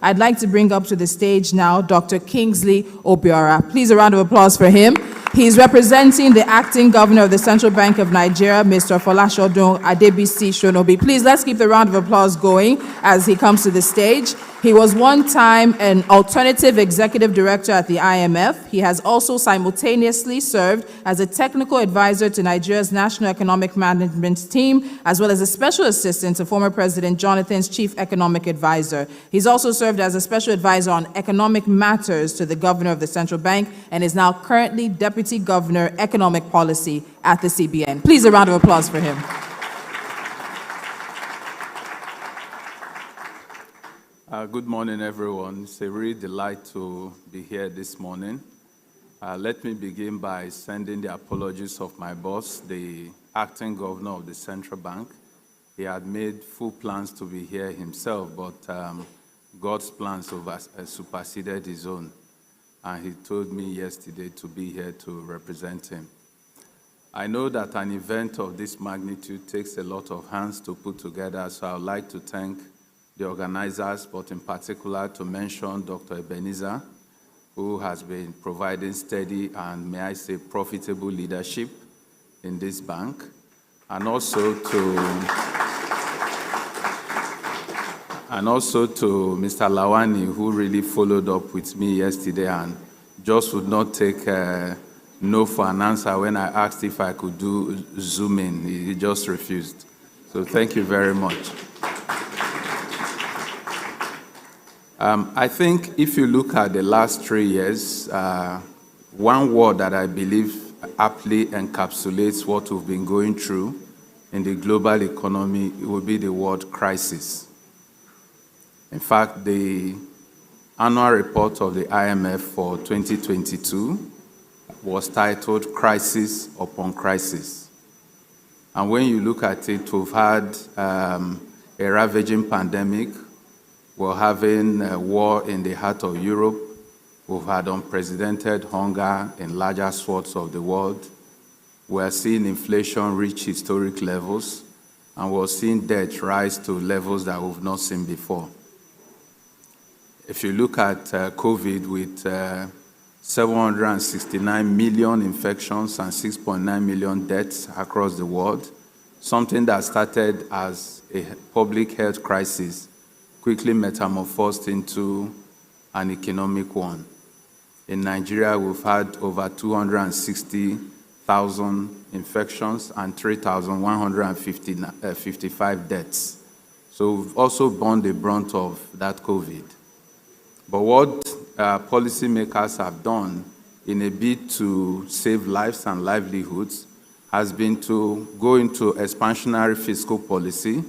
I'd like to bring up to the stage now Dr. Kingsley Obiora. Please, a round of applause for him. He's representing the acting governor of the Central Bank of Nigeria, Mr. Folashodun Adebisi Shonobi. Please, let's keep the round of applause going as he comes to the stage. He was one time an alternative executive director at the IMF. He has also simultaneously served as a technical advisor to Nigeria's National Economic Management Team, as well as a special assistant to former President Jonathan's chief economic advisor. He's also served as a special advisor on economic matters to the governor of the central bank and is now currently deputy governor economic policy at the CBN. Please, a round of applause for him. Good morning, everyone. It's a real delight to be here this morning. Let me begin by sending the apologies of my boss, the acting governor of the central bank. He had made full plans to be here himself, but God's plans superseded his own. And he told me yesterday to be here to represent him. I know that an event of this magnitude takes a lot of hands to put together, so I would like to thank the organizers, but in particular to mention Dr. Ebenezer, who has been providing steady and, may I say, profitable leadership in this bank, and also to Mr. Lawani, who really followed up with me yesterday and just would not take no for an answer when I asked if I could do Zoom in. He just refused. So thank you very much. I think if you look at the last 3 years, one word that I believe aptly encapsulates what we've been going through in the global economy would be the word crisis. In fact, the annual report of the IMF for 2022 was titled Crisis Upon Crisis. And when you look at it, we've had a ravaging pandemic. We're having a war in the heart of Europe. We've had unprecedented hunger in larger swaths of the world. We're seeing inflation reach historic levels, and we're seeing debt rise to levels that we've not seen before. If you look at COVID with 769 million infections and 6.9 million deaths across the world, something that started as a public health crisis quickly metamorphosed into an economic one. In Nigeria, we've had over 260,000 infections and 3,155 deaths. So we've also borne the brunt of that COVID. But what policymakers have done in a bid to save lives and livelihoods has been to go into expansionary fiscal policy,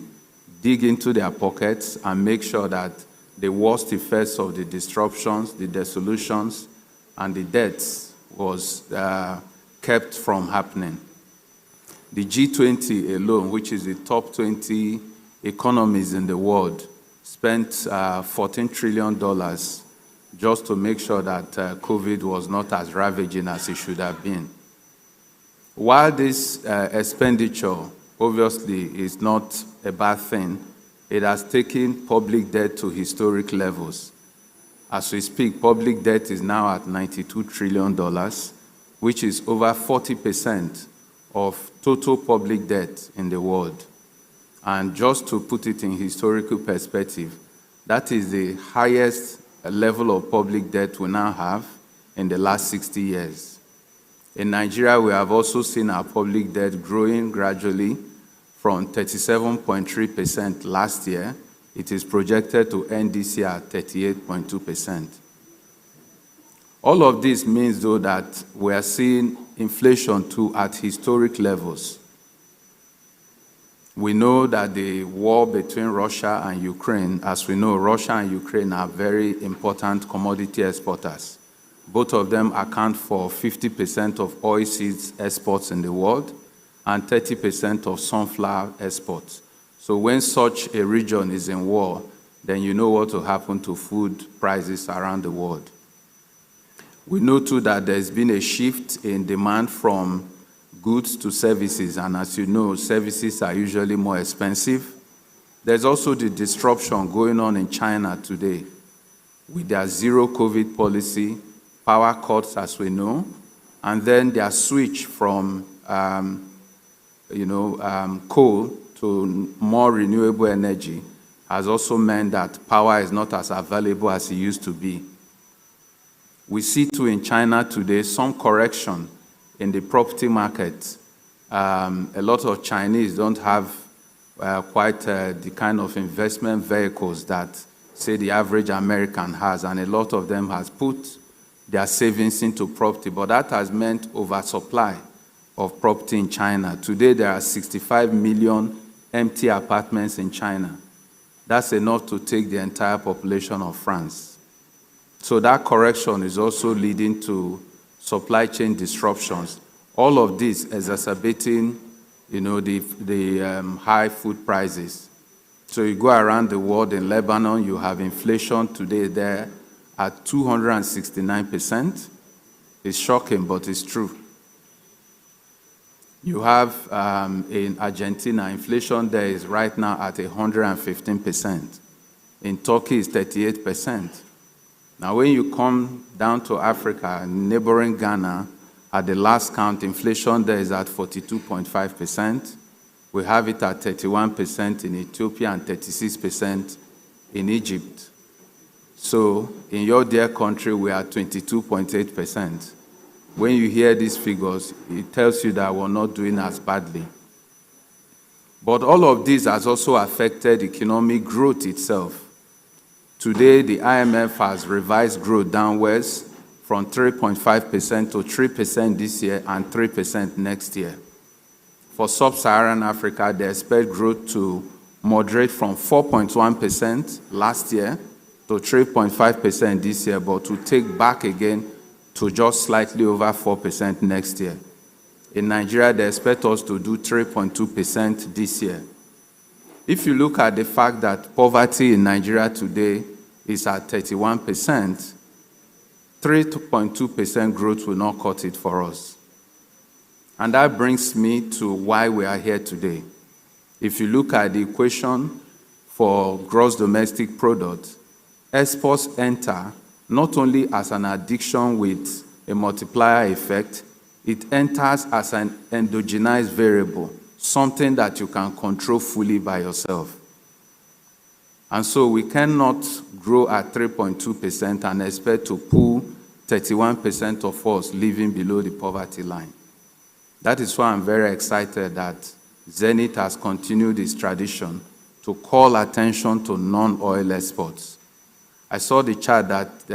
dig into their pockets and make sure that the worst effects of the disruptions, the dissolutions, and the deaths was kept from happening. The G20 alone, which is the top 20 economies in the world, spent $14 trillion just to make sure that COVID was not as ravaging as it should have been. While this expenditure obviously is not a bad thing, it has taken public debt to historic levels. As we speak, public debt is now at $92 trillion, which is over 40% of total public debt in the world. And just to put it in historical perspective, that is the highest level of public debt we now have in the last 60 years. In Nigeria, we have also seen our public debt growing gradually from 37.3% last year. It is projected to end this year at 38.2%. All of this means, though, that we are seeing inflation too at historic levels. We know that the war between Russia and Ukraine, as we know, Russia and Ukraine are very important commodity exporters. Both of them account for 50% of oilseeds exports in the world and 30% of sunflower exports. So when such a region is in war, then you know what will happen to food prices around the world. We know too that there's been a shift in demand from goods to services, and as you know, services are usually more expensive. There's also the disruption going on in China today, with their zero COVID policy, power cuts as we know, and then their switch from coal to more renewable energy has also meant that power is not as available as it used to be. We see too in China today some correction in the property market. A lot of Chinese don't have quite the kind of investment vehicles that, say, the average American has, and a lot of them has put their savings into property, but that has meant oversupply of property in China. Today, there are 65 million empty apartments in China. That's enough to take the entire population of France. So that correction is also leading to supply chain disruptions. All of this exacerbating, the high food prices. So you go around the world, in Lebanon, you have inflation today there at 269%. It's shocking, but it's true. You have in Argentina, inflation there is right now at 115%. In Turkey, it's 38%. Now, when you come down to Africa, neighboring Ghana, at the last count, inflation there is at 42.5%. We have it at 31% in Ethiopia and 36% in Egypt. So, in your dear country, we are 22.8%. When you hear these figures, it tells you that we're not doing as badly. But all of this has also affected economic growth itself. Today, the IMF has revised growth downwards from 3.5% to 3% this year and 3% next year. For sub-Saharan Africa, they expect growth to moderate from 4.1% last year to 3.5% this year, but to take back again to just slightly over 4% next year. In Nigeria, they expect us to do 3.2% this year. If you look at the fact that poverty in Nigeria today is at 31%, 3.2% growth will not cut it for us. And that brings me to why we are here today. If you look at the equation for gross domestic product, exports enter not only as an addiction with a multiplier effect, it enters as an endogenous variable, something that you can control fully by yourself. And so we cannot grow at 3.2% and expect to pull 31% of us living below the poverty line. That is why I'm very excited that Zenith has continued its tradition to call attention to non-oil exports. I saw the chart that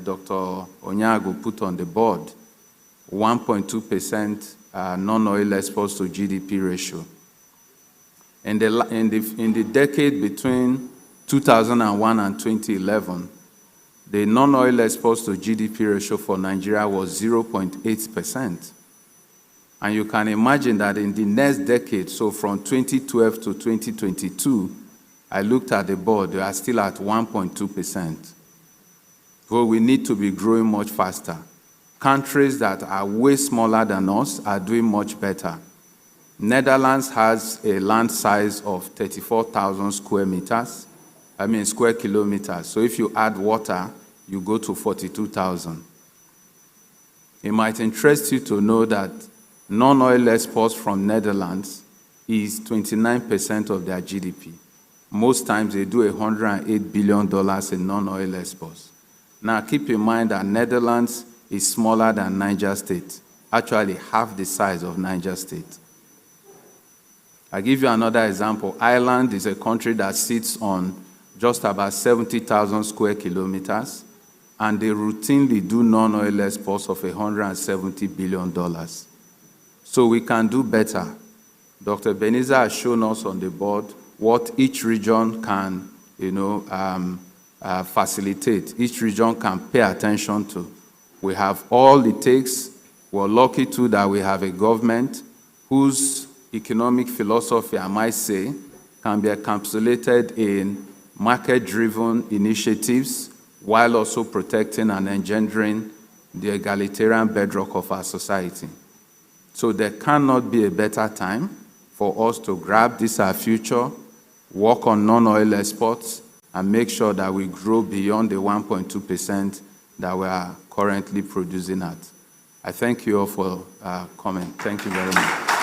Dr. Onyago put on the board, 1.2% non-oil exports to GDP ratio. In the decade between 2001 and 2011, the non-oil exports to GDP ratio for Nigeria was 0.8%. And you can imagine that in the next decade, so from 2012 to 2022, I looked at the board, they are still at 1.2%. But we need to be growing much faster. Countries that are way smaller than us are doing much better. Netherlands has a land size of 34,000 square kilometers. So if you add water, you go to 42,000. It might interest you to know that non-oil exports from Netherlands is 29% of their GDP. Most times they do $108 billion in non-oil exports. Now keep in mind that Netherlands is smaller than Niger State, actually half the size of Niger State. I'll give you another example. Ireland is a country that sits on just about 70,000 square kilometers, and they routinely do non-oil exports of $170 billion. So we can do better. Dr. Beniza has shown us on the board what each region can, facilitate. Each region can pay attention to. We have all it takes. We're lucky too that we have a government whose economic philosophy, I might say, can be encapsulated in market-driven initiatives while also protecting and engendering the egalitarian bedrock of our society. So there cannot be a better time for us to grab this our future, work on non-oil exports, and make sure that we grow beyond the 1.2% that we are currently producing at. I thank you all for coming. Thank you very much.